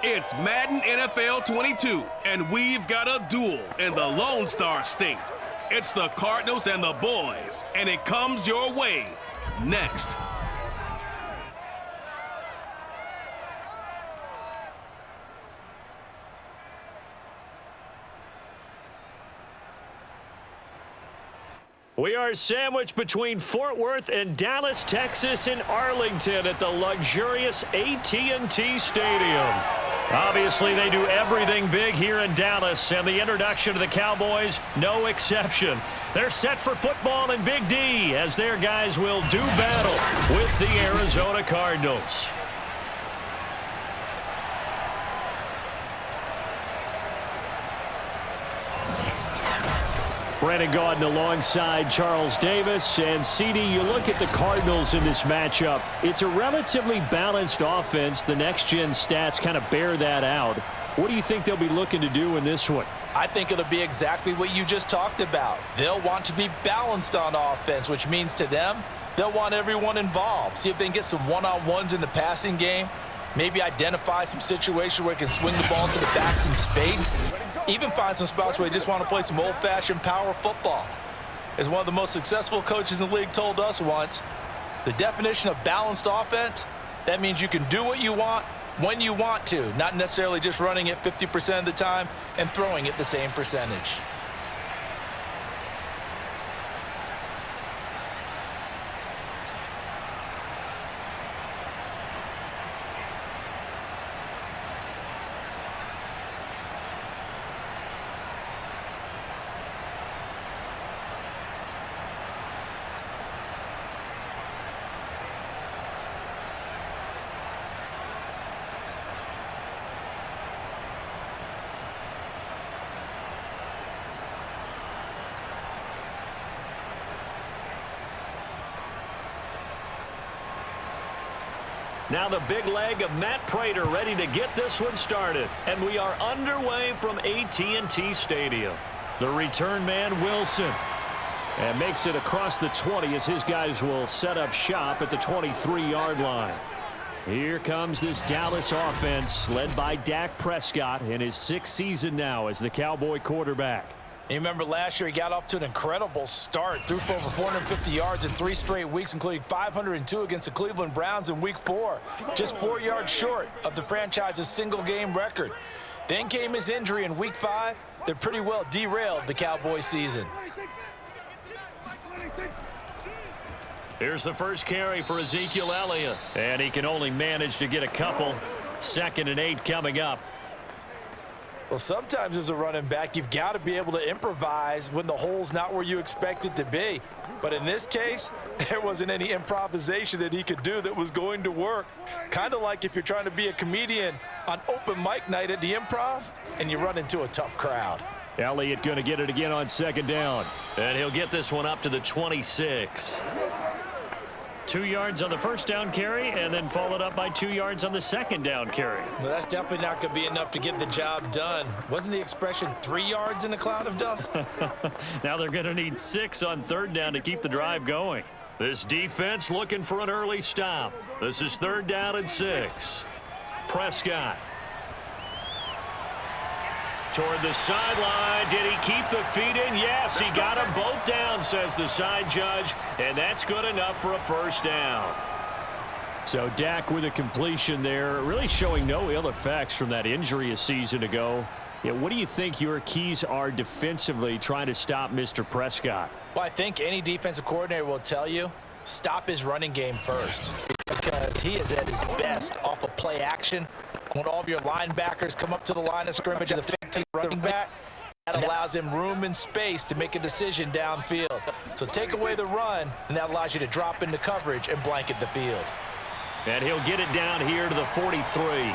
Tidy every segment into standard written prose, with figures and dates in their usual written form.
It's Madden NFL 22, and we've got a duel in the Lone Star State. It's the Cardinals and the boys, and it comes your way next. We are sandwiched between Fort Worth and Dallas, Texas, in Arlington at the luxurious AT&T Stadium. Obviously, they do everything big here in Dallas, and the introduction to the Cowboys, no exception. They're set for football in Big D, as their guys will do battle with the Arizona Cardinals. Brandon Gaudin alongside Charles Davis. And, CD, you look at the Cardinals in this matchup. It's a relatively balanced offense. The next-gen stats kind of bear that out. What do you think they'll be looking to do in this one? I think it'll be exactly what you just talked about. They'll want to be balanced on offense, which means to them, they'll want everyone involved. See if they can get some one-on-ones in the passing game. Maybe identify some situations where they can swing the ball to the backs in space. Even find some spots where they just want to play some old-fashioned power football. As one of the most successful coaches in the league told us once, the definition of balanced offense, that means you can do what you want when you want to, not necessarily just running it 50% of the time and throwing it the same percentage. Now the big leg of Matt Prater ready to get this one started. And we are underway from AT&T Stadium. The return man, Wilson. And makes it across the 20 as his guys will set up shop at the 23-yard line. Here comes this Dallas offense led by Dak Prescott in his 6th season now as the Cowboy quarterback. You remember last year he got off to an incredible start, threw for over 450 yards in 3 straight weeks, including 502 against the Cleveland Browns in Week 4, just 4 yards short of the franchise's single-game record. Then came his injury in Week 5 that pretty well derailed the Cowboys season. Here's the first carry for Ezekiel Elliott, and he can only manage to get a couple. 2nd and 8 coming up. Well, sometimes as a running back, you've got to be able to improvise when the hole's not where you expect it to be. But in this case, there wasn't any improvisation that he could do that was going to work. Kind of like if you're trying to be a comedian on open mic night at the Improv and you run into a tough crowd. Elliott going to get it again on 2nd down. And he'll get this one up to the 26. 2 yards on the first down carry, and then followed up by 2 yards on the 2nd down carry. Well, that's definitely not going to be enough to get the job done. Wasn't the expression 3 yards in a cloud of dust? Now they're going to need 6 on 3rd down to keep the drive going. This defense looking for an early stop. This is 3rd down and 6. Prescott. Toward the sideline. Did he keep the feet in? Yes, he got them both down, says the side judge, and that's good enough for a 1st down. So Dak with a completion there, really showing no ill effects from that injury a season ago. Yeah, what do you think your keys are defensively trying to stop Mr. Prescott? Well, I think any defensive coordinator will tell you, stop his running game first, because he is at his best off of play action. When all of your linebackers come up to the line of scrimmage of the 15 running back, that allows him room and space to make a decision downfield. So take away the run, and that allows you to drop into coverage and blanket the field. And he'll get it down here to the 43.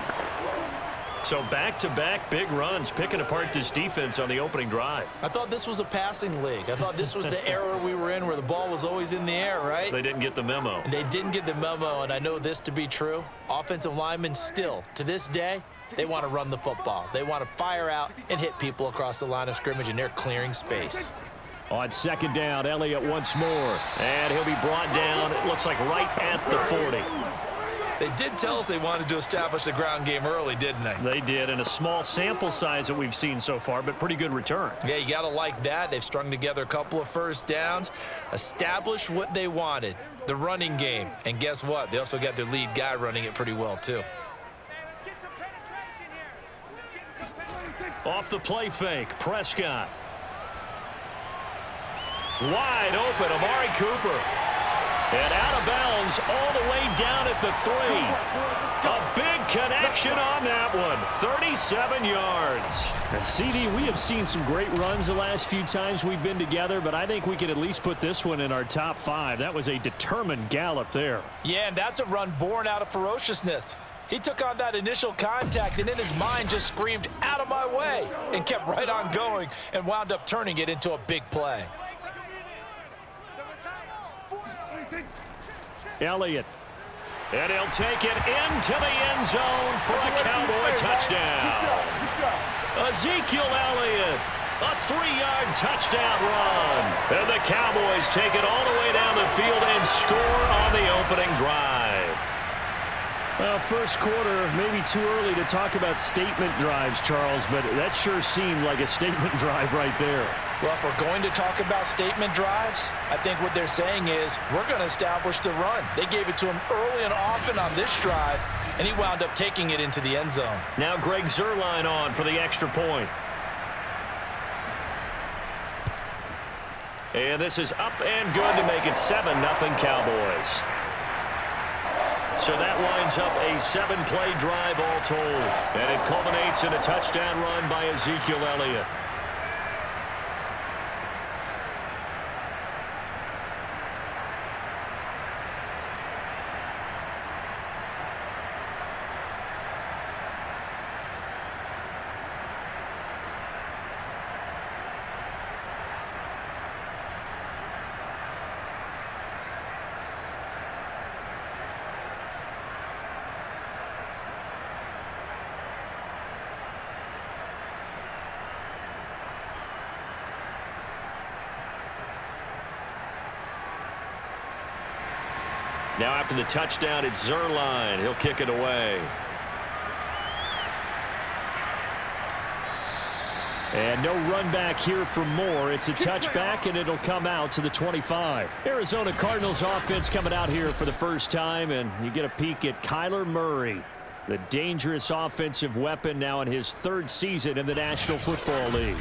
So back-to-back big runs, picking apart this defense on the opening drive. I thought this was a passing league. I thought this was the era we were in where the ball was always in the air, right? They didn't get the memo. And they didn't get the memo, and I know this to be true. Offensive linemen still, to this day, they want to run the football. They want to fire out and hit people across the line of scrimmage, and they're clearing space. On 2nd down, Elliott once more. And he'll be brought down, it looks like right at the 40. They did tell us they wanted to establish the ground game early, didn't they? They did, and a small sample size that we've seen so far, but pretty good return. Yeah, you got to like that. They've strung together a couple of first downs, established what they wanted, the running game. And guess what? They also got their lead guy running it pretty well, too. Off the play fake, Prescott. Wide open, Amari Cooper. And out of bounds all the way down at the 3. A big connection on that one. 37 yards. And CD, we have seen some great runs the last few times we've been together, but I think we can at least put this one in our top 5. That was a determined gallop there. Yeah, and that's a run born out of ferociousness. He took on that initial contact and in his mind just screamed, "Out of my way," and kept right on going and wound up turning it into a big play. Elliott. And he'll take it into the end zone for a Cowboy touchdown. Ezekiel Elliott, a 3-yard touchdown run. And the Cowboys take it all the way down the field and score on the opening drive. Well, first quarter, maybe too early to talk about statement drives, Charles, but that sure seemed like a statement drive right there. Well, if we're going to talk about statement drives, I think what they're saying is we're going to establish the run. They gave it to him early and often on this drive, and he wound up taking it into the end zone. Now Greg Zuerlein on for the extra point. And this is up and good to make it 7-0 Cowboys. So that winds up a 7-play drive all told. And it culminates in a touchdown run by Ezekiel Elliott. Now after the touchdown, it's Zuerlein. He'll kick it away. And no run back here for Moore. It's a touchback, and it'll come out to the 25. Arizona Cardinals offense coming out here for the first time, and you get a peek at Kyler Murray, the dangerous offensive weapon now in his 3rd season in the National Football League.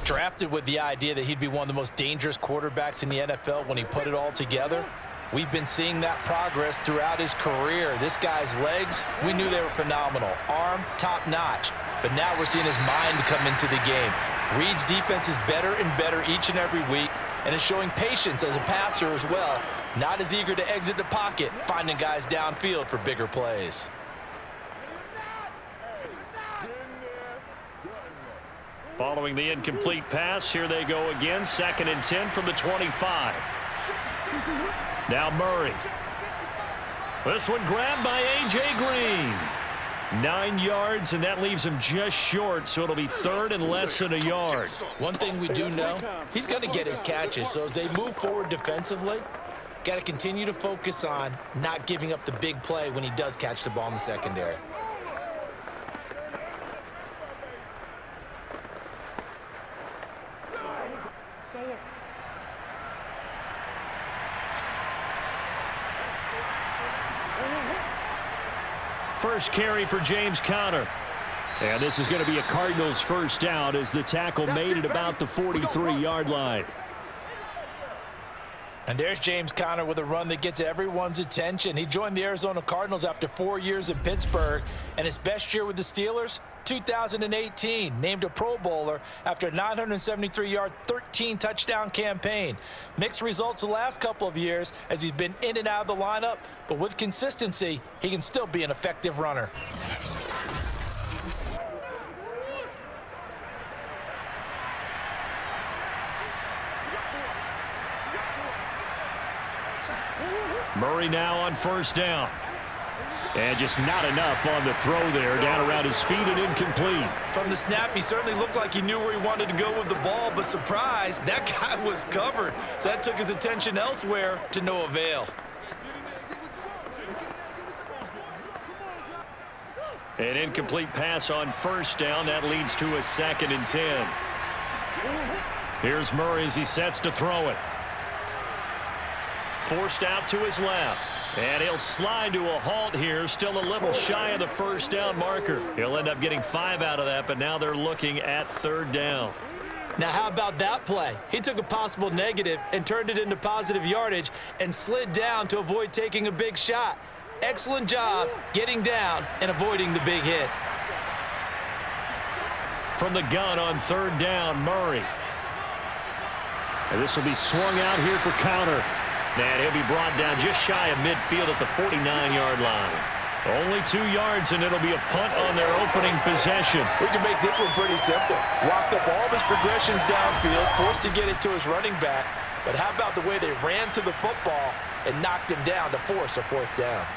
Drafted with the idea that he'd be one of the most dangerous quarterbacks in the NFL when he put it all together. We've been seeing that progress throughout his career. This guy's legs, we knew they were phenomenal. Arm, top-notch. But now we're seeing his mind come into the game. Reed's defense is better and better each and every week, and is showing patience as a passer as well. Not as eager to exit the pocket, finding guys downfield for bigger plays. Following the incomplete pass, here they go again. 2nd and 10 from the 25. Now Murray. This one grabbed by A.J. Green. 9 yards, and that leaves him just short, so it'll be 3rd and less than a yard. One thing we do know, he's going to get his catches. So as they move forward defensively, got to continue to focus on not giving up the big play when he does catch the ball in the secondary. First carry for James Conner. And this is going to be a Cardinals first down as the tackle made it about the 43-yard line. And there's James Conner with a run that gets everyone's attention. He joined the Arizona Cardinals after 4 years in Pittsburgh, and his best year with the Steelers, 2018, named a Pro Bowler after a 973-yard, 13-touchdown campaign. Mixed results the last couple of years as he's been in and out of the lineup, but with consistency, he can still be an effective runner. Murray now on first down. And just not enough on the throw there, down around his feet and incomplete. From the snap, he certainly looked like he knew where he wanted to go with the ball, but surprise, that guy was covered. So that took his attention elsewhere to no avail. An incomplete pass on first down. That leads to a 2nd and 10. Here's Murray as he sets to throw it. Forced out to his left. And he'll slide to a halt here. Still a little shy of the first down marker. He'll end up getting 5 out of that, but now they're looking at 3rd down. Now, how about that play? He took a possible negative and turned it into positive yardage and slid down to avoid taking a big shot. Excellent job getting down and avoiding the big hit. From the gun on 3rd down, Murray. And this will be swung out here for counter. And he'll be brought down just shy of midfield at the 49-yard line. Only 2 yards, and it'll be a punt on their opening possession. We can make this one pretty simple. Walked up all of his progressions downfield, forced to get it to his running back. But how about the way they ran to the football and knocked him down to force a 4th down?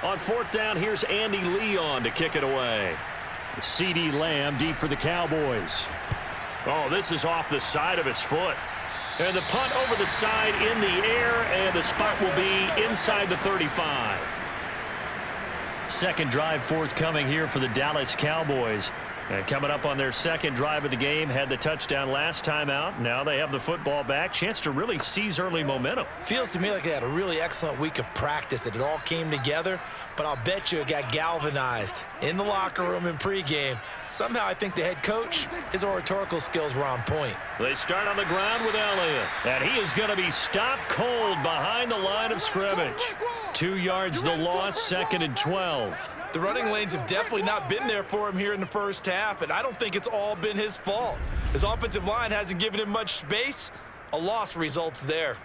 On 4th down, here's Andy Leon to kick it away. C.D. Lamb deep for the Cowboys. Oh, this is off the side of his foot. And the punt over the side in the air, and the spot will be inside the 35. Second drive forthcoming here for the Dallas Cowboys. And coming up on their 2nd drive of the game, had the touchdown last time out. Now they have the football back. Chance to really seize early momentum. Feels to me like they had a really excellent week of practice. It all came together, but I'll bet you it got galvanized in the locker room in pregame. Somehow I think the head coach, his oratorical skills were on point. They start on the ground with Elliott, and he is going to be stopped cold behind the line of scrimmage. 2 yards the loss, 2nd and 12. The running lanes have definitely not been there for him here in the first half, and I don't think it's all been his fault. His offensive line hasn't given him much space. A loss results there.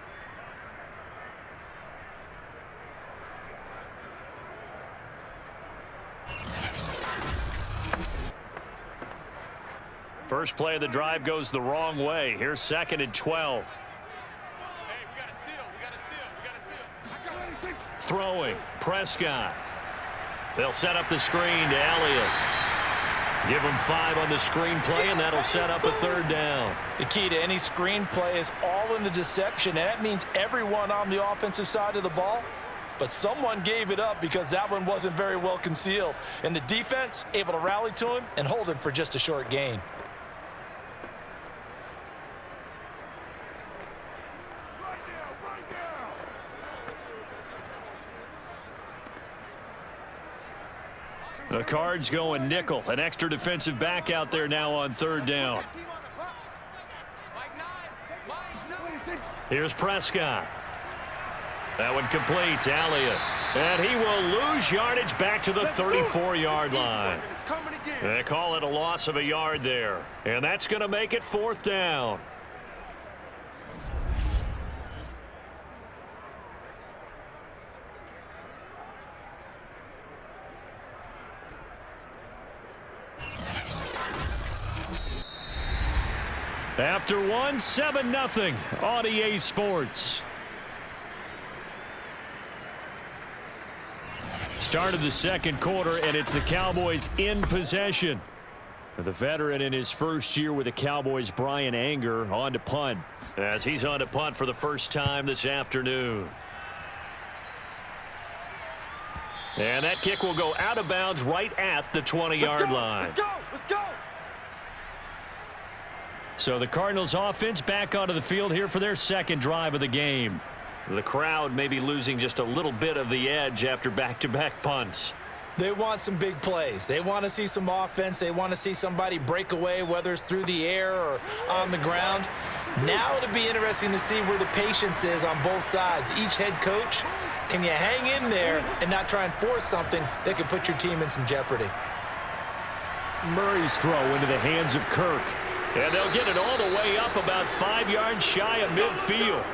First play of the drive goes the wrong way. Here's 2nd and 12. Throwing, Prescott. They'll set up the screen to Elliott. Give him 5 on the screen play, and that'll set up a 3rd down. The key to any screen play is all in the deception, and that means everyone on the offensive side of the ball. But someone gave it up because that one wasn't very well concealed. And the defense able to rally to him and hold him for just a short gain. The Cards going nickel. An extra defensive back out there now on 3rd down. Here's Prescott. That one complete to Elliott. And he will lose yardage back to the 34-yard line. They call it a loss of a yard there. And that's going to make it 4th down. After one, 7-0 on EA Sports. Start of the 2nd quarter, and it's the Cowboys in possession. The veteran in his first year with the Cowboys, Brian Anger, on to punt. As he's on to punt for the first time this afternoon. And that kick will go out of bounds right at the 20-yard line. Let's go! Let's go! So the Cardinals offense back onto the field here for their 2nd drive of the game. The crowd may be losing just a little bit of the edge after back-to-back punts. They want some big plays. They want to see some offense. They want to see somebody break away, whether it's through the air or on the ground. Now it'll be interesting to see where the patience is on both sides. Each head coach, can you hang in there and not try and force something that could put your team in some jeopardy? Murray's throw into the hands of Kirk. And they'll get it all the way up about 5 yards shy of midfield.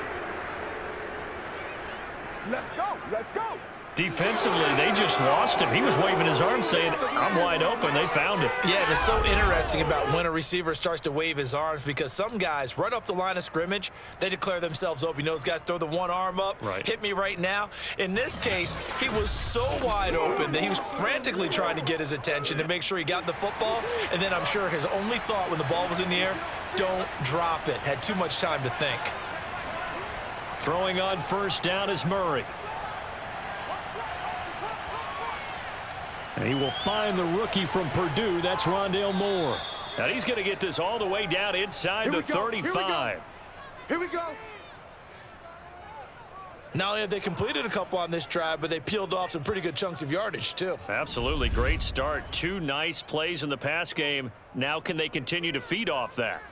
Let's go! Let's go! Defensively, they just lost him. He was waving his arms saying, I'm wide open. They found it. Yeah, and it's so interesting about when a receiver starts to wave his arms because some guys, right off the line of scrimmage, they declare themselves open. You know, those guys throw the one arm up, right. Hit me right now. In this case, he was so wide open that he was frantically trying to get his attention to make sure he got the football. And then I'm sure his only thought when the ball was in the air, don't drop it. Had too much time to think. Throwing on first down is Murray. And he will find the rookie from Purdue. That's Rondale Moore. And he's going to get this all the way down inside the 35. Here we go. Not only have they completed a couple on this drive, but they peeled off some pretty good chunks of yardage, too. Absolutely great start. 2 nice plays in the pass game. Now can they continue to feed off that?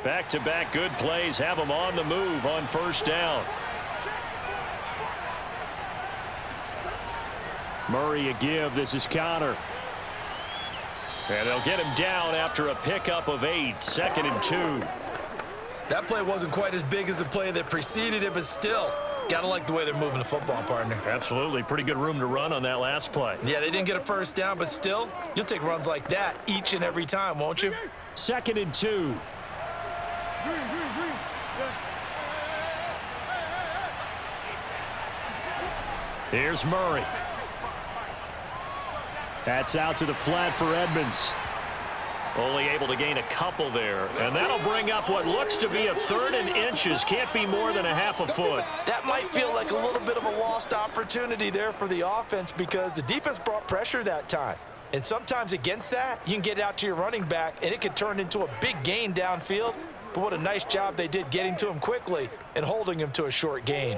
Back-to-back good plays have them on the move on first down. Murray a give. This is Connor. And they'll get him down after a pickup of 8. 2nd and 2. That play wasn't quite as big as the play that preceded it, but still, gotta like the way they're moving the football, partner. Absolutely. Pretty good room to run on that last play. Yeah, they didn't get a first down, but still, you'll take runs like that each and every time, won't you? 2nd and 2. Here's Murray. That's out to the flat for Edmonds. Only able to gain a couple there. And that'll bring up what looks to be a 3rd and inches. Can't be more than a half a foot. That might feel like a little bit of a lost opportunity there for the offense because the defense brought pressure that time. And sometimes against that, you can get out to your running back, and it could turn into a big gain downfield. But what a nice job they did getting to him quickly and holding him to a short gain.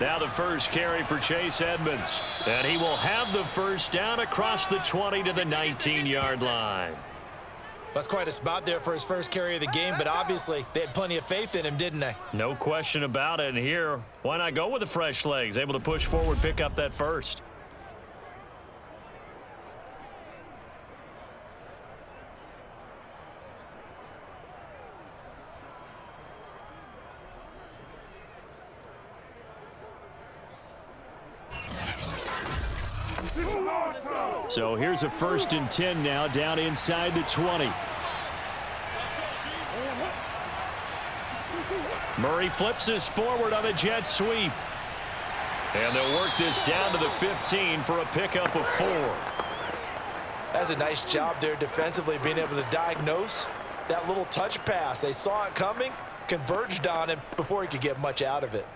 Now the first carry for Chase Edmonds. And he will have the first down across the 20 to the 19-yard line. That's quite a spot there for his first carry of the game, but obviously they had plenty of faith in him, didn't they? No question about it. And here, why not go with the fresh legs? Able to push forward, pick up that first. So here's a 1st and 10 now down inside the 20. Murray flips this forward on a jet sweep. And they'll work this down to the 15 for a pickup of 4. That's a nice job there defensively, being able to diagnose that little touch pass. They saw it coming, converged on him before he could get much out of it.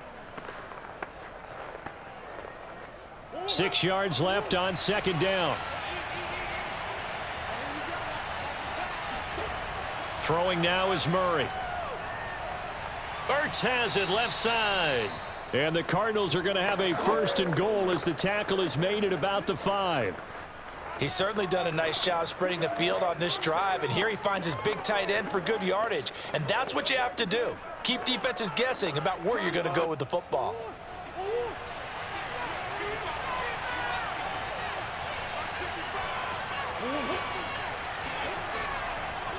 6 yards left on 2nd down. Throwing now is Murray. Ertz has it left side. And the Cardinals are going to have a 1st and goal as the tackle is made at about the 5. He's certainly done a nice job spreading the field on this drive, and here he finds his big tight end for good yardage. And that's what you have to do. Keep defenses guessing about where you're going to go with the football.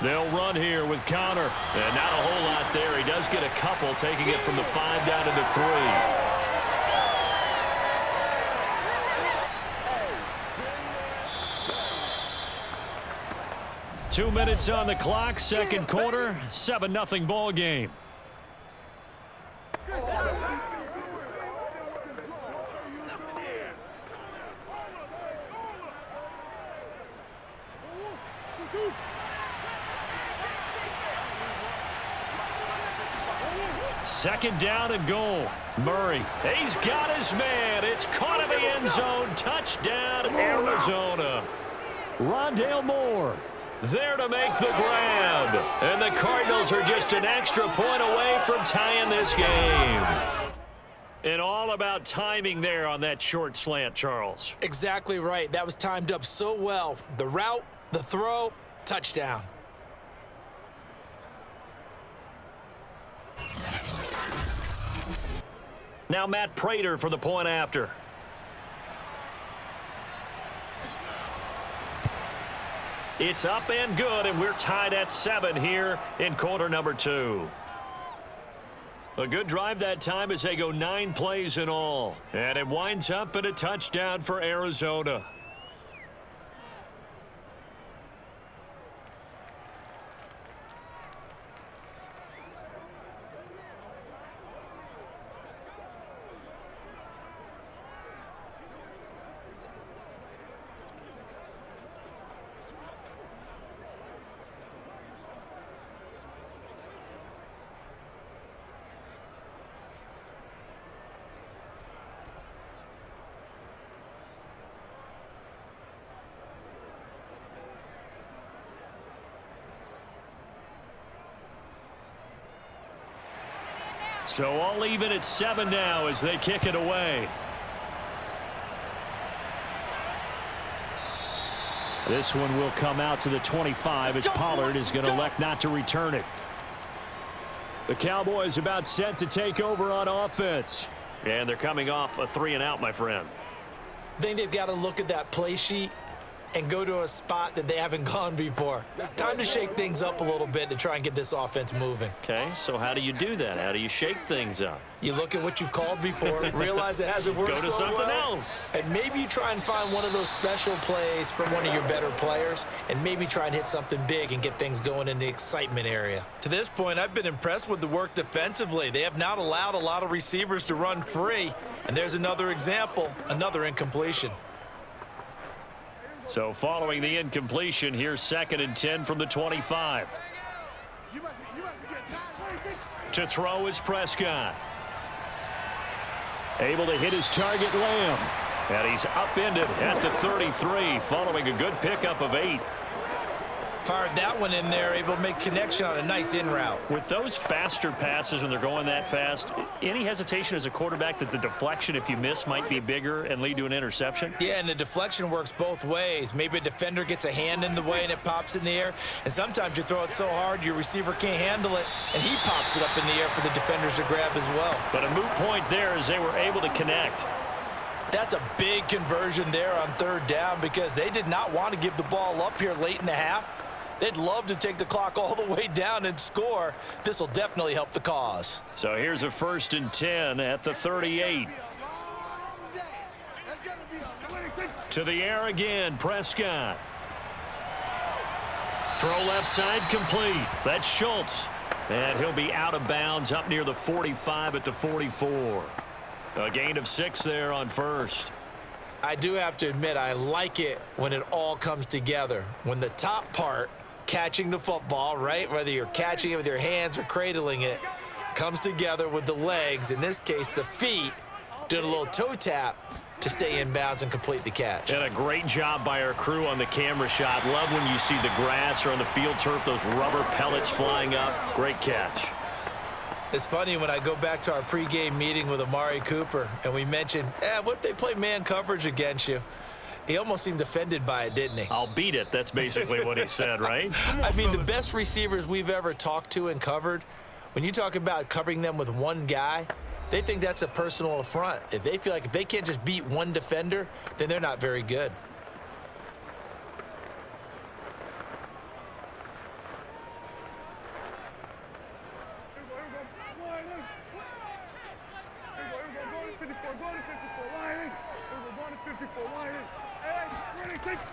They'll run here with Connor. And not a whole lot there. He does get a couple, taking it from the 5 down to the 3. 2 minutes on the clock, 2nd quarter, 7-0 ball game. Second down and goal. Murray. He's got his man. It's caught in the end zone. Touchdown, Arizona. Rondale Moore. There to make the grab. And the Cardinals are just an extra point away from tying this game. And all about timing there on that short slant, Charles. Exactly right. That was timed up so well. The route, the throw, touchdown. Now Matt Prater for the point after. It's up and good, and we're tied at 7 here in quarter number 2. A good drive that time as they go 9 plays in all. And it winds up in a touchdown for Arizona. So all even at 7 now as they kick it away. This one will come out to the 25 as Pollard is going to elect not to return it. The Cowboys about set to take over on offense. And they're coming off a 3-and-out, my friend. I think they've got to look at that play sheet and go to a spot that they haven't gone before. Time to shake things up a little bit to try and get this offense moving. Okay, so how do you do that? How do you shake things up? You look at what you've called before, realize it hasn't worked Go to so something well, else. and maybe you try and find one of those special plays from one of your better players, and maybe try and hit something big and get things going in the excitement area. To this point, I've been impressed with the work defensively. They have not allowed a lot of receivers to run free, and there's another example, another incompletion. So following the incompletion, here's 2nd and 10 from the 25. To throw is Prescott. Able to hit his target, Lamb. And he's upended at the 33 following a good pickup of 8. Fired that one in there, able to make connection on a nice in route. With those faster passes when they're going that fast, any hesitation as a quarterback that the deflection, if you miss, might be bigger and lead to an interception? Yeah, and the deflection works both ways. Maybe a defender gets a hand in the way and it pops in the air, and sometimes you throw it so hard your receiver can't handle it, and he pops it up in the air for the defenders to grab as well. But a moot point there as they were able to connect. That's a big conversion there on 3rd down because they did not want to give the ball up here late in the half. They'd love to take the clock all the way down and score. This will definitely help the cause. So here's a 1st and 10 at the 38. To the air again, Prescott. Throw left side complete. That's Schultz. And he'll be out of bounds up near the 45 at the 44. A gain of 6 there on 1st. I do have to admit, I like it when it all comes together. When the top part, catching the football, right, whether you're catching it with your hands or cradling it, comes together with the legs, in this case the feet, doing a little toe tap to stay in bounds and complete the catch. And a great job by our crew on the camera shot. Love when you see the grass or on the field turf, those rubber pellets flying up. Great catch. It's funny when I go back to our pregame meeting with Amari Cooper and we mentioned, what if they play man coverage against you? He almost seemed offended by it, didn't he? I'll beat it. That's basically what he said, right? I mean, the best receivers we've ever talked to and covered, when you talk about covering them with one guy, they think that's a personal affront. If they feel like if they can't just beat one defender, then they're not very good.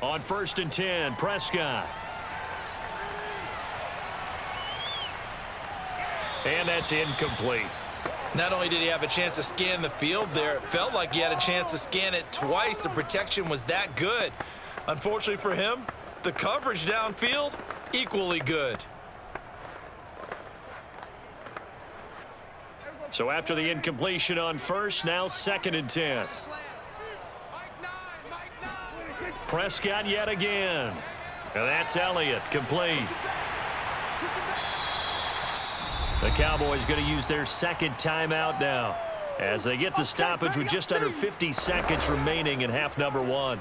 On 1st and 10, Prescott. And that's incomplete. Not only did he have a chance to scan the field there, it felt like he had a chance to scan it twice. The protection was that good. Unfortunately for him, the coverage downfield, equally good. So after the incompletion on 1st, now 2nd and 10. Prescott yet again. And that's Elliott, complete. The Cowboys going to use their 2nd timeout now as they get the stoppage with just under 50 seconds remaining in half number 1.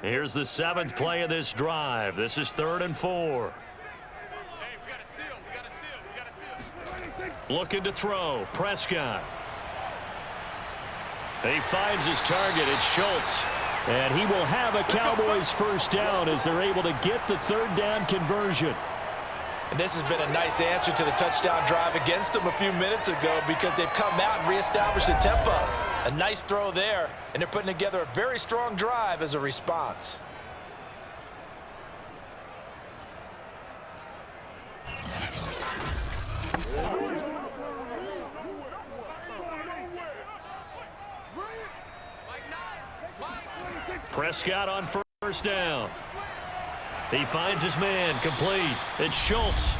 Here's the 7th play of this drive. This is 3rd and 4. Looking to throw. Prescott. He finds his target. It's Schultz. And he will have a Cowboys 1st down as they're able to get the 3rd down conversion. And this has been a nice answer to the touchdown drive against them a few minutes ago because they've come out and reestablished the tempo. A nice throw there, and they're putting together a very strong drive as a response. Prescott on 1st down. He finds his man, complete. It's Schultz.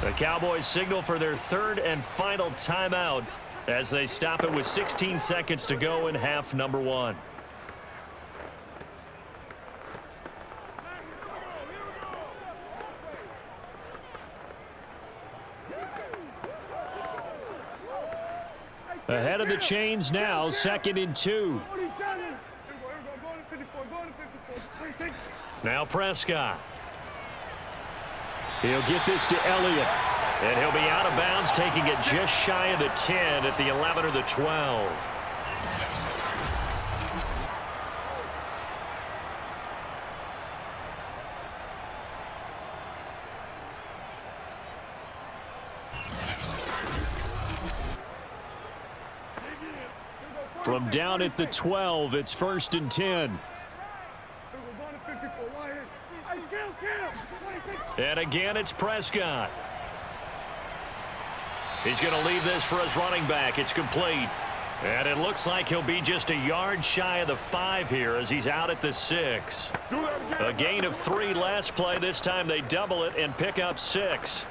The Cowboys signal for their 3rd and final timeout as they stop it with 16 seconds to go in half number one. Ahead of the chains now, 2nd and 2. Now Prescott. He'll get this to Elliott. And he'll be out of bounds, taking it just shy of the 10 at the 11 or the 12. From down at the 12, it's 1st and 10. And again, it's Prescott. He's going to leave this for his running back. It's complete. And it looks like he'll be just a yard shy of the 5 here as he's out at the 6. A gain of 3 last play. This time they double it and pick up 6.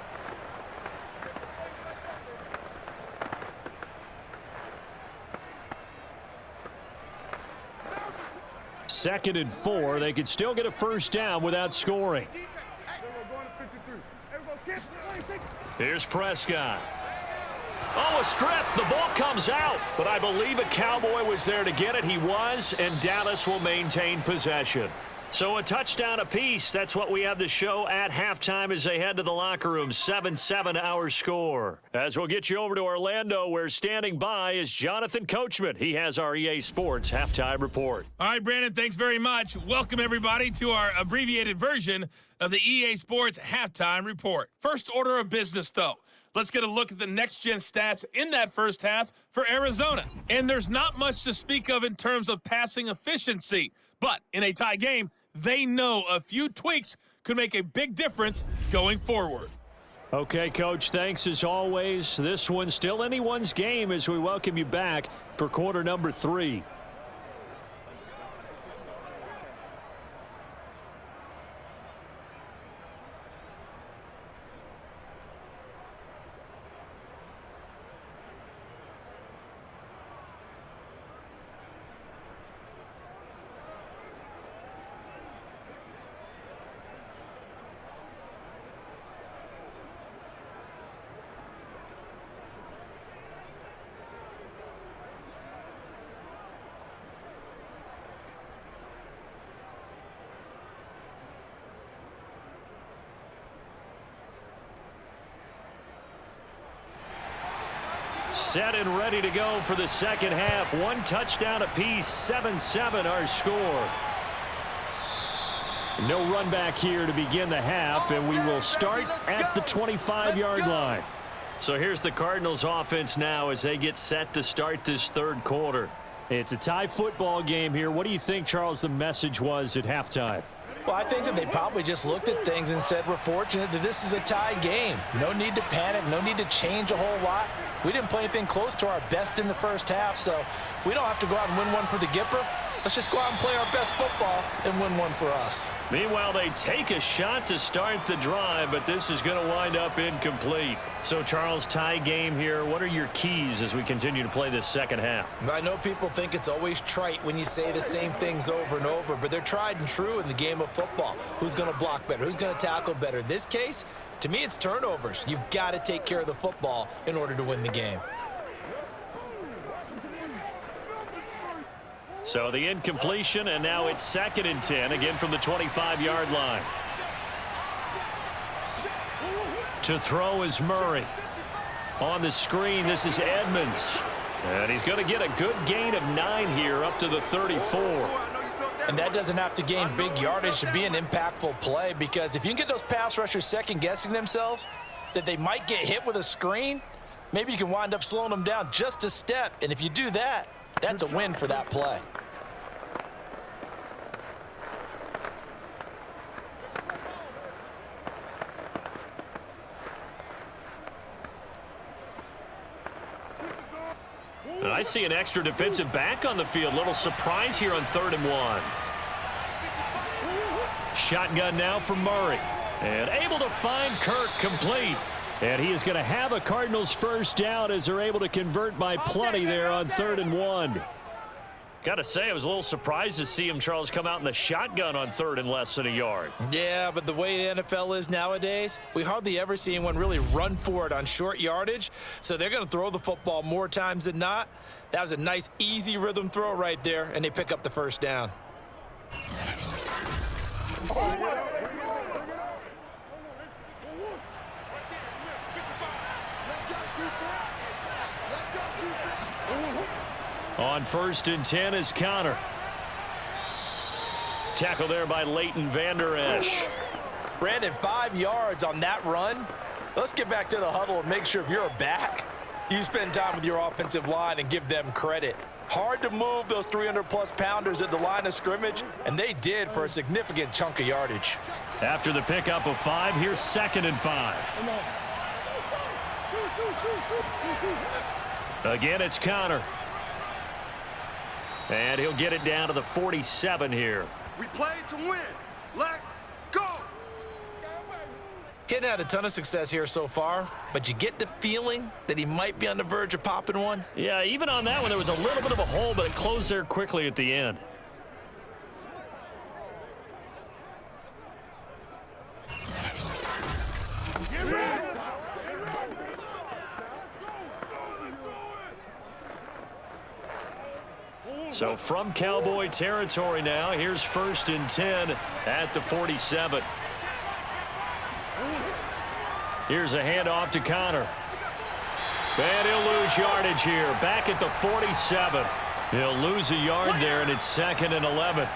Second and 4. They could still get a first down without scoring. Here's Prescott. Oh, a strip. The ball comes out. But I believe a Cowboy was there to get it. He was, and Dallas will maintain possession. So a touchdown apiece. That's what we have to show at halftime as they head to the locker room. 7-7 our score. As we'll get you over to Orlando, where standing by is Jonathan Coachman. He has our EA Sports halftime report. All right, Brandon, thanks very much. Welcome, everybody, to our abbreviated version of the EA Sports halftime report. First order of business, though. Let's get a look at the next-gen stats in that first half for Arizona. And there's not much to speak of in terms of passing efficiency. But in a tie game, they know a few tweaks could make a big difference going forward. Okay, Coach, thanks as always. This one's still anyone's game as we welcome you back for quarter number 3. Set and ready to go for the second half. 1 touchdown apiece, 7-7 our score. No run back here to begin the half, and we will start at the 25-yard line. So here's the Cardinals offense now as they get set to start this third quarter. It's a tie football game here. What do you think, Charles, the message was at halftime? Well, I think that they probably just looked at things and said, we're fortunate that this is a tie game. No need to panic, no need to change a whole lot. We didn't play anything close to our best in the first half, so we don't have to go out and win one for the Gipper. Let's just go out and play our best football and win one for us. Meanwhile, they take a shot to start the drive, but this is going to wind up incomplete. So, Charles, tie game here. What are your keys as we continue to play this second half? I know people think it's always trite when you say the same things over and over, but they're tried and true in the game of football. Who's going to block better? Who's going to tackle better? In this case, to me, it's turnovers. You've got to take care of the football in order to win the game. So the incompletion, and now it's 2nd and 10, again from the 25-yard line. To throw is Murray. On the screen, this is Edmonds. And he's going to get a good gain of 9 here up to the 34. And that doesn't have to gain big yardage to be an impactful play, because if you can get those pass rushers second-guessing themselves that they might get hit with a screen, maybe you can wind up slowing them down just a step. And if you do that, that's a win for that play. And I see an extra defensive back on the field. Little surprise here on 3rd and 1. Shotgun now for Murray. And able to find Kirk complete. And he is going to have a Cardinals first down as they're able to convert by plenty there on 3rd and 1. Got to say, I was a little surprised to see him, Charles, come out in the shotgun on 3rd and less than a yard. Yeah, but the way the NFL is nowadays, we hardly ever see anyone really run for it on short yardage. So they're going to throw the football more times than not. That was a nice, easy rhythm throw right there, and they pick up the first down. On 1st and 10 is Connor. Tackle there by Leighton Vander Esch. Brandon, 5 yards on that run. Let's get back to the huddle and make sure if you're a back, you spend time with your offensive line and give them credit. Hard to move those 300-plus pounders at the line of scrimmage, and they did for a significant chunk of yardage. After the pickup of 5, here's 2nd and 5. Again, it's Connor. And he'll get it down to the 47 here. We play to win. Let's go. Getting had a ton of success here so far, but you get the feeling that he might be on the verge of popping one. Yeah, even on that one, there was a little bit of a hole, but it closed there quickly at the end. So from Cowboy territory now, here's 1st and 10 at the 47. Here's a handoff to Connor. And he'll lose yardage here, back at the 47. He'll lose a yard there, and it's 2nd and 11.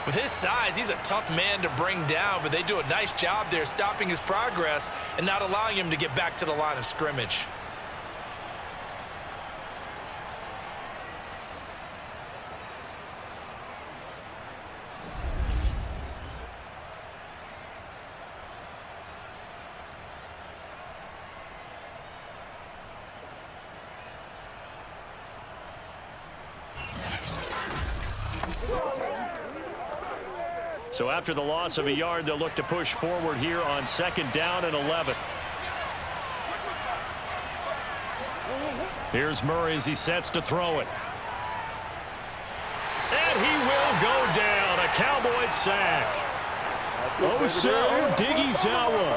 With his size, he's a tough man to bring down, but they do a nice job there stopping his progress and not allowing him to get back to the line of scrimmage. So after the loss of a yard, they'll look to push forward here on 2nd down and 11. Here's Murray as he sets to throw it. And he will go down. A Cowboys sack. Oso Digizawa.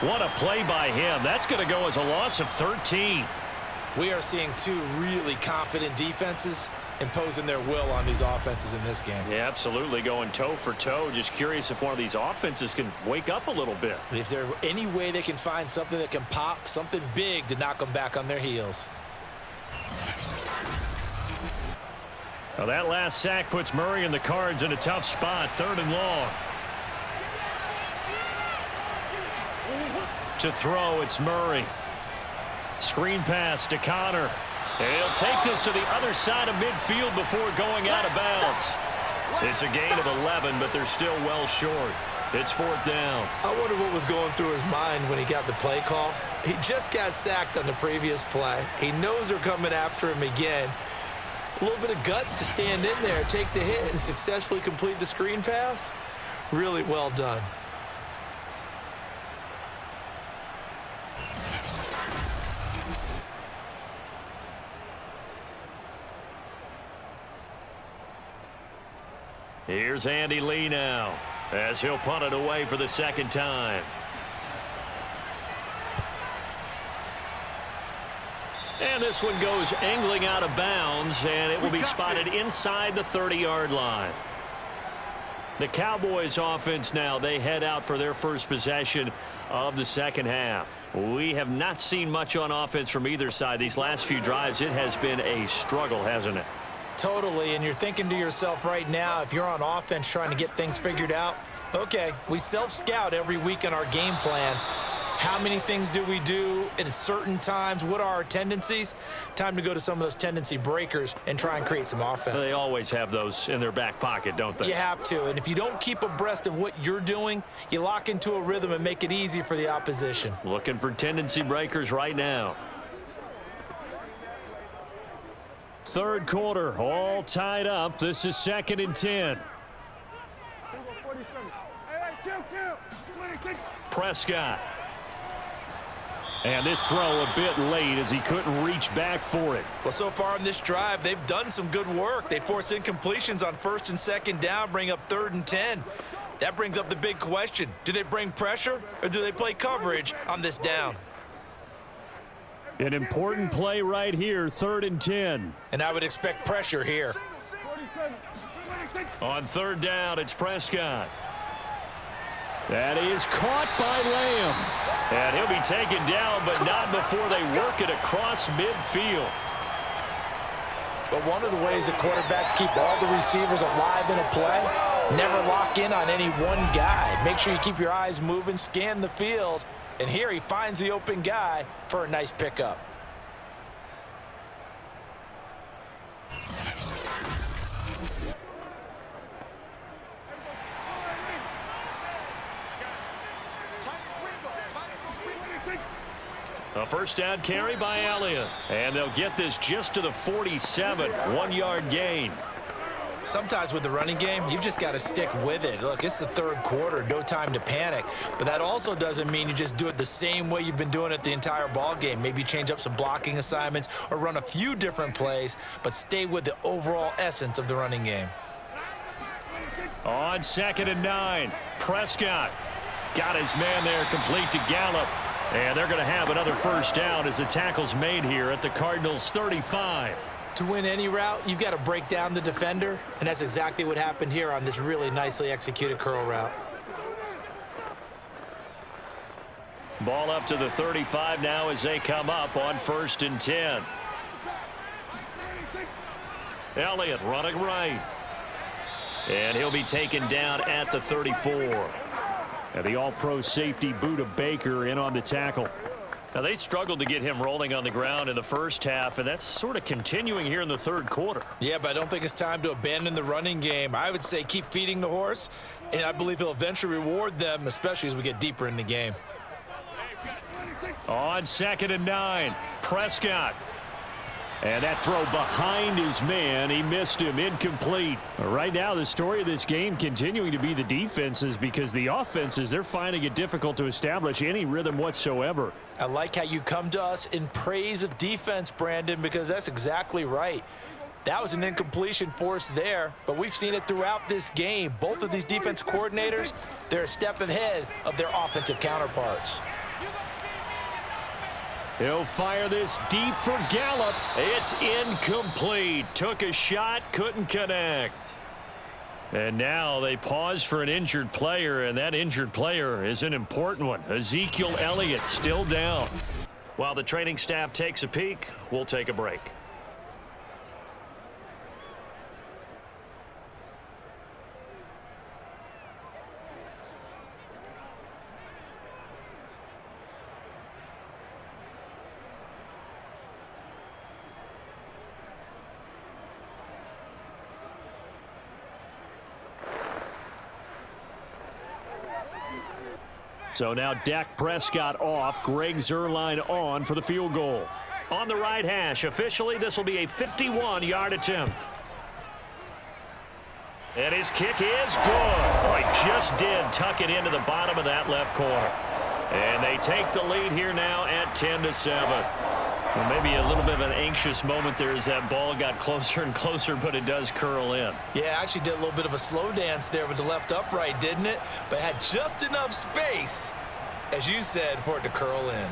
What a play by him. That's going to go as a loss of 13. We are seeing 2 really confident defenses imposing their will on these offenses in this game. Yeah, absolutely, going toe for toe. Just curious if one of these offenses can wake up a little bit. If there's any way they can find something that can pop, something big to knock them back on their heels. Well, that last sack puts Murray and the Cards in a tough spot, 3rd and long. To throw, it's Murray. Screen pass to Connor. He'll take this to the other side of midfield before going out of bounds. It's a gain of 11, but they're still well short. It's 4th down. I wonder what was going through his mind when he got the play call. He just got sacked on the previous play. He knows they're coming after him again. A little bit of guts to stand in there, take the hit, and successfully complete the screen pass. Really well done. Here's Andy Lee now, as he'll punt it away for the 2nd time. And this one goes angling out of bounds, and it will be spotted inside the 30-yard line. The Cowboys offense now, they head out for their first possession of the 2nd half. We have not seen much on offense from either side. These last few drives, it has been a struggle, hasn't it? Totally, and you're thinking to yourself right now, if you're on offense trying to get things figured out, okay, we self-scout every week in our game plan. How many things do we do at certain times? What are our tendencies? Time to go to some of those tendency breakers and try and create some offense. They always have those in their back pocket, don't they? You have to, and if you don't keep abreast of what you're doing, you lock into a rhythm and make it easy for the opposition. Looking for tendency breakers right now. 3rd quarter, all tied up. This is 2nd and 10. Hey, Prescott. And this throw a bit late as he couldn't reach back for it. Well, so far on this drive, they've done some good work. They force incompletions on 1st and 2nd down, bring up 3rd and 10. That brings up the big question. Do they bring pressure or do they play coverage on this down? An important play right here, 3rd and 10. And I would expect pressure here. On 3rd down, it's Prescott. That is caught by Lamb. And he'll be taken down, but not before they work it across midfield. But one of the ways that quarterbacks keep all the receivers alive in a play, never lock in on any one guy. Make sure you keep your eyes moving, scan the field. And here he finds the open guy for a nice pickup. A 1st down carry by Elliott. And they'll get this just to the 47, 1-yard gain. Sometimes with the running game, you've just got to stick with it. Look, it's the 3rd quarter, no time to panic. But that also doesn't mean you just do it the same way you've been doing it the entire ball game. Maybe change up some blocking assignments or run a few different plays, but stay with the overall essence of the running game. On 2nd and 9, Prescott got his man there complete to Gallup. And they're going to have another 1st down as the tackle's made here at the Cardinals' 35. To win any route, you've got to break down the defender, and that's exactly what happened here on this really nicely executed curl route. Ball up to the 35 now as they come up on 1st and 10. Elliott running right. And he'll be taken down at the 34. And the all-pro safety Buda Baker in on the tackle. Now, they struggled to get him rolling on the ground in the 1st half, and that's sort of continuing here in the 3rd quarter. Yeah, but I don't think it's time to abandon the running game. I would say keep feeding the horse, and I believe he'll eventually reward them, especially as we get deeper in the game. On 2nd and 9, Prescott. And that throw behind his man, he missed him, incomplete. Right now, the story of this game continuing to be the defenses, because the offenses, they're finding it difficult to establish any rhythm whatsoever. I like how you come to us in praise of defense, Brandon, because that's exactly right. That was an incompletion forced there, but we've seen it throughout this game. Both of these defense coordinators, they're a step ahead of their offensive counterparts. He'll fire this deep for Gallup. It's incomplete. Took a shot, couldn't connect. And now they pause for an injured player, and that injured player is an important one. Ezekiel Elliott still down. While the training staff takes a peek, we'll take a break. So now Dak Prescott off, Greg Zuerlein on for the field goal. On the right hash, officially this will be a 51-yard attempt. And his kick is good. Oh, he just did tuck it into the bottom of that left corner. And they take the lead here now at 10-7. Well, maybe a little bit of an anxious moment there as that ball got closer and closer, but it does curl in. Yeah, actually did a little bit of a slow dance there with the left upright, didn't it? But had just enough space, as you said, for it to curl in.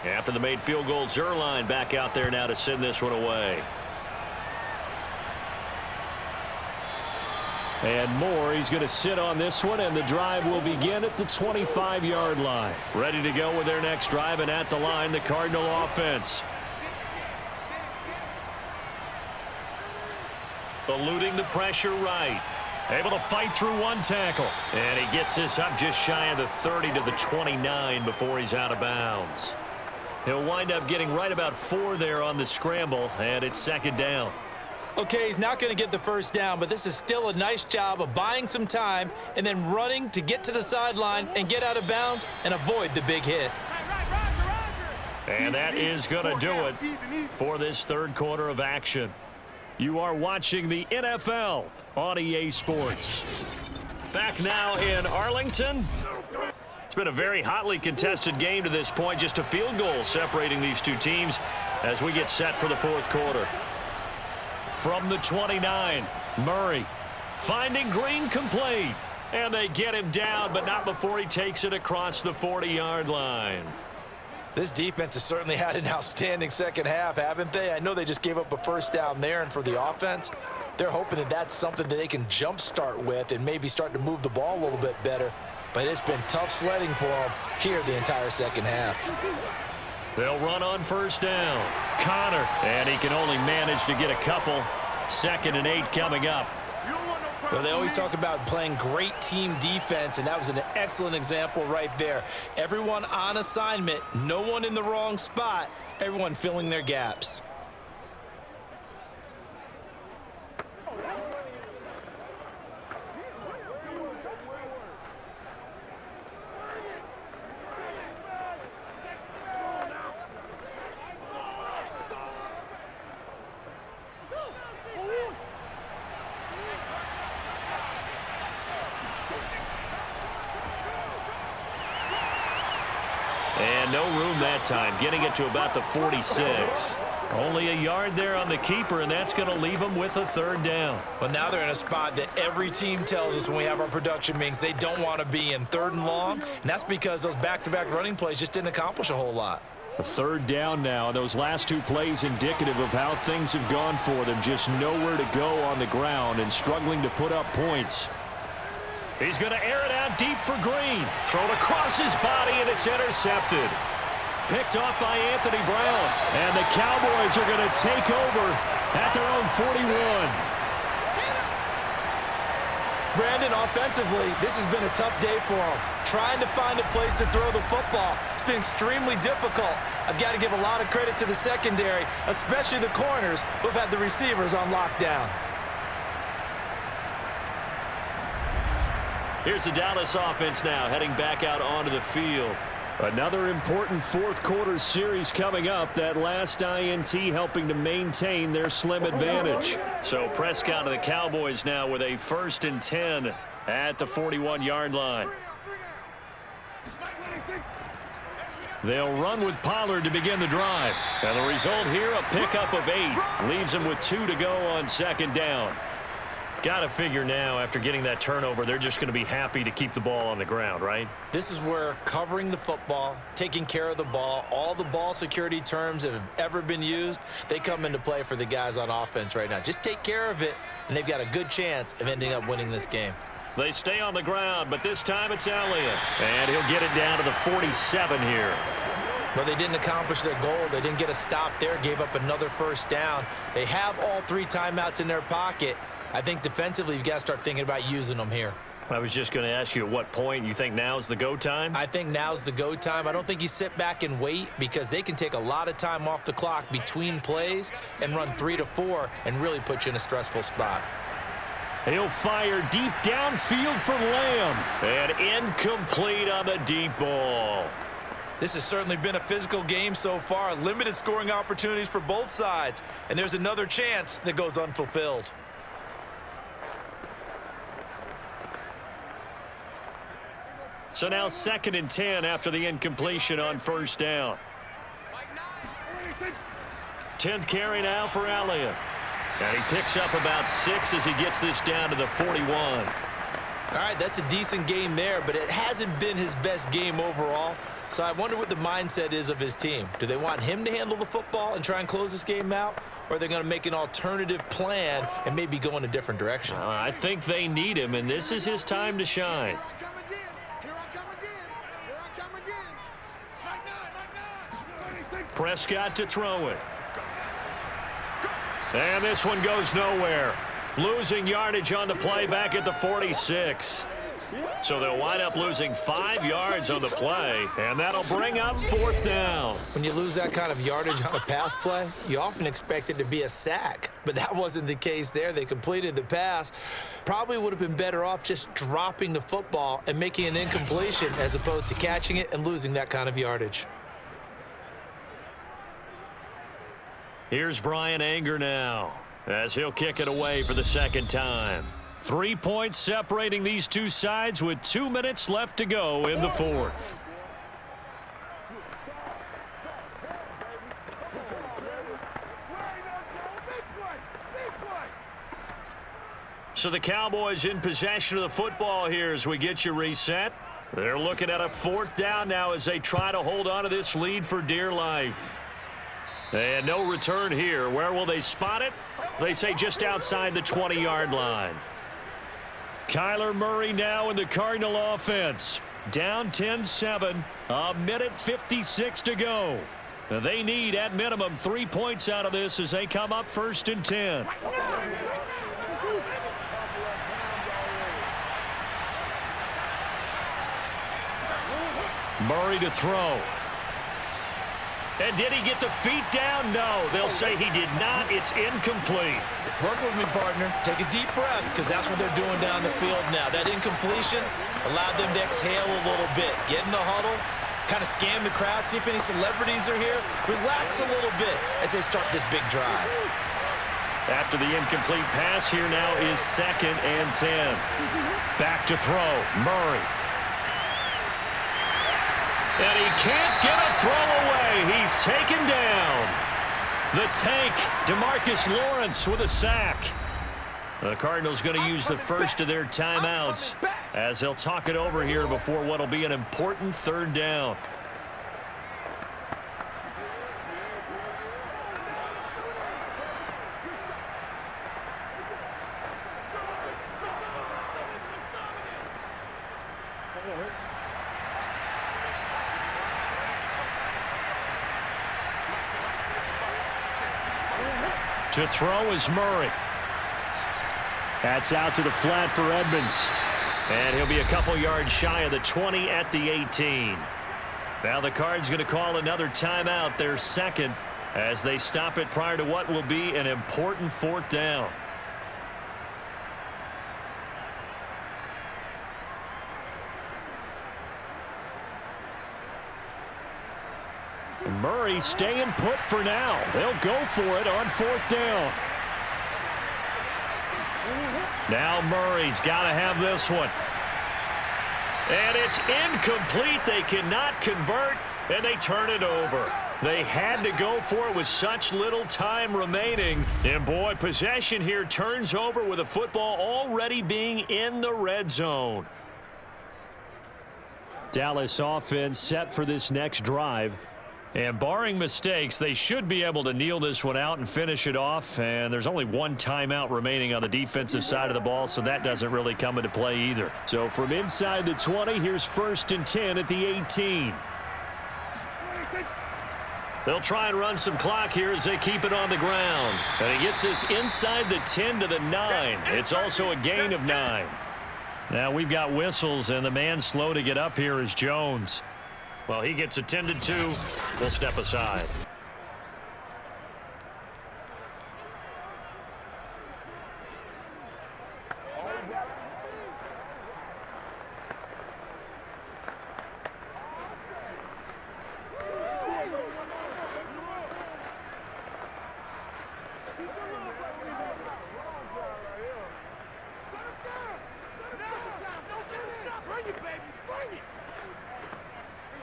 After the made field goal, Zuerlein back out there now to send this one away. And Moore, he's going to sit on this one, and the drive will begin at the 25-yard line. Ready to go with their next drive, and at the line, the Cardinal offense. Eluding the pressure right. Able to fight through one tackle. And he gets this up just shy of the 30 to the 29 before he's out of bounds. He'll wind up getting right about 4 there on the scramble, and it's second down. Okay, he's not going to get the first down, but this is still a nice job of buying some time and then running to get to the sideline and get out of bounds and avoid the big hit. And that is going to do it for this third quarter of action. You are watching the NFL on EA Sports. Back now in Arlington. It's been a very hotly contested game to this point. Just a field goal separating these two teams as we get set for the fourth quarter. From the 29, Murray finding Green complete. And they get him down, but not before he takes it across the 40-yard line. This defense has certainly had an outstanding second half, haven't they? I know they just gave up a first down there, and for the offense, they're hoping that that's something that they can jumpstart with and maybe start to move the ball a little bit better. But it's been tough sledding for them here the entire second half. They'll run on first down. Connor, and he can only manage to get a couple. 2nd and 8 coming up. Well, they always talk about playing great team defense, and that was an excellent example right there. Everyone on assignment, no one in the wrong spot, everyone filling their gaps. And no room that time, getting it to about the 46. Only a yard there on the keeper, and that's going to leave them with a third down. Well, now they're in a spot that every team tells us when we have our production meetings they don't want to be in, 3rd and long, and that's because those back-to-back running plays just didn't accomplish a whole lot. A third down now, and those last two plays indicative of how things have gone for them. Just nowhere to go on the ground and struggling to put up points. He's going to air it out deep for Green. Thrown across his body, and it's intercepted. Picked off by Anthony Brown. And the Cowboys are going to take over at their own 41. Brandon, offensively, this has been a tough day for them. Trying to find a place to throw the football. It's been extremely difficult. I've got to give a lot of credit to the secondary, especially the corners who have had the receivers on lockdown. Here's the Dallas offense now heading back out onto the field. Another important fourth quarter series coming up. That last INT helping to maintain their slim advantage. So Prescott of the Cowboys now with a 1st and 10 at the 41-yard line. They'll run with Pollard to begin the drive. And the result here, a pickup of 8. Leaves them with 2 to go on 2nd down. Got to figure now, after getting that turnover, they're just going to be happy to keep the ball on the ground, right? This is where covering the football, taking care of the ball, all the ball security terms that have ever been used, they come into play for the guys on offense right now. Just take care of it, and they've got a good chance of ending up winning this game. They stay on the ground, but this time it's Elliott. And he'll get it down to the 47 here. Well, they didn't accomplish their goal. They didn't get a stop there, gave up another first down. They have all 3 timeouts in their pocket. I think defensively, you've got to start thinking about using them here. I was just going to ask you at what point you think now's the go time? I think now's the go time. I don't think you sit back and wait because they can take a lot of time off the clock between plays and run 3 to 4 and really put you in a stressful spot. He'll fire deep downfield for Lamb. And incomplete on the deep ball. This has certainly been a physical game so far. Limited scoring opportunities for both sides. And there's another chance that goes unfulfilled. So now 2nd and 10 after the incompletion on first down. 10th carry now for Elliott. And he picks up about 6 as he gets this down to the 41. All right, that's a decent game there, but it hasn't been his best game overall. So I wonder what the mindset is of his team. Do they want him to handle the football and try and close this game out? Or are they going to make an alternative plan and maybe go in a different direction? I think they need him, and this is his time to shine. Prescott to throw it. And this one goes nowhere. Losing yardage on the play back at the 46. So they'll wind up losing 5 yards on the play, and that'll bring up 4th down. When you lose that kind of yardage on a pass play, you often expect it to be a sack, but that wasn't the case there. They completed the pass. Probably would have been better off just dropping the football and making an incompletion as opposed to catching it and losing that kind of yardage. Here's Brian Anger now as he'll kick it away for the second time. 3 points separating these two sides with 2 minutes left to go in the fourth. So the Cowboys in possession of the football here as we get you reset. They're looking at a fourth down now as they try to hold on to this lead for dear life. And no return here. Where will they spot it? They say just outside the 20-yard line. Kyler Murray now in the Cardinal offense. Down 10-7. A minute 56 to go. They need at minimum 3 points out of this as they come up 1st and 10. Murray to throw. And did he get the feet down? No. They'll say he did not. It's incomplete. Work with me, partner. Take a deep breath because that's what they're doing down the field now. That incompletion allowed them to exhale a little bit. Get in the huddle, kind of scan the crowd, see if any celebrities are here. Relax a little bit as they start this big drive. After the incomplete pass, here now is 2nd and 10. Back to throw. Murray. And he can't get a throw away. He's taken down. The tank, DeMarcus Lawrence with a sack. The Cardinals going to use the first of their timeouts as they'll talk it over here before what will be an important 3rd down. To throw is Murray. That's out to the flat for Edmonds. And he'll be a couple yards shy of the 20 at the 18. Now the Cards going to call another timeout, their second, as they stop it prior to what will be an important 4th down. Murray staying put for now. They'll go for it on 4th down. Now Murray's got to have this one. And it's incomplete. They cannot convert, and they turn it over. They had to go for it with such little time remaining. And, boy, possession here turns over with the football already being in the red zone. Dallas offense set for this next drive. And barring mistakes, they should be able to kneel this one out and finish it off. And there's only one timeout remaining on the defensive side of the ball, so that doesn't really come into play either. So from inside the 20, here's 1st and 10 at the 18. They'll try and run some clock here as they keep it on the ground. And he gets this inside the 10 to the 9. It's also a gain of 9. Now we've got whistles, and the man slow to get up here is Jones. Well, he gets attended to. We'll step aside.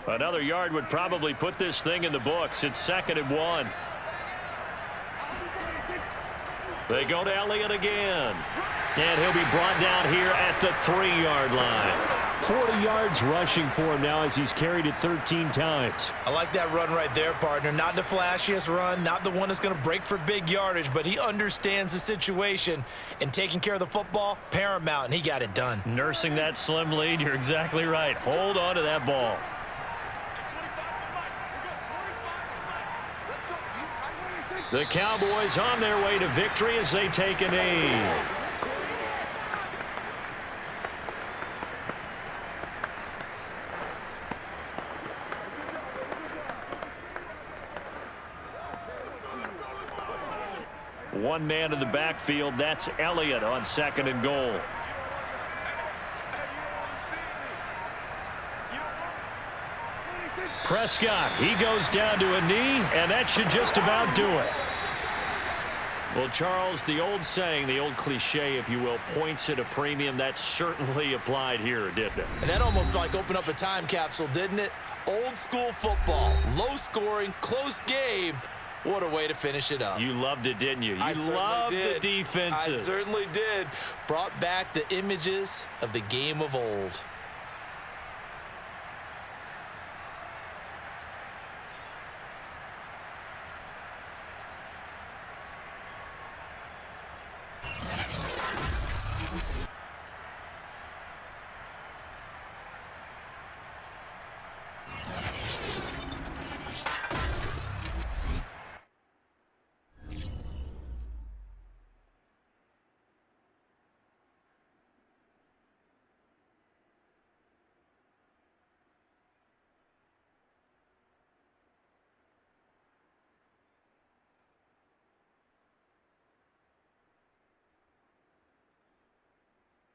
Another yard would probably put this thing in the books. It's 2nd and 1. They go to Elliott again. And he'll be brought down here at the 3-yard line. 40 yards rushing for him now as he's carried it 13 times. I like that run right there, partner. Not the flashiest run, not the one that's going to break for big yardage, but he understands the situation, and taking care of the football, paramount, and he got it done. Nursing that slim lead, you're exactly right. Hold on to that ball. The Cowboys on their way to victory as they take a knee. One man in the backfield, that's Elliott on 2nd and goal. Prescott, he goes down to a knee, and that should just about do it. Well, Charles, the old saying, the old cliche, if you will, points at a premium, that certainly applied here, didn't it? And that almost like opened up a time capsule, didn't it? Old school football, low scoring, close game. What a way to finish it up. You loved it, didn't you? You loved the defenses. I certainly did. Brought back the images of the game of old.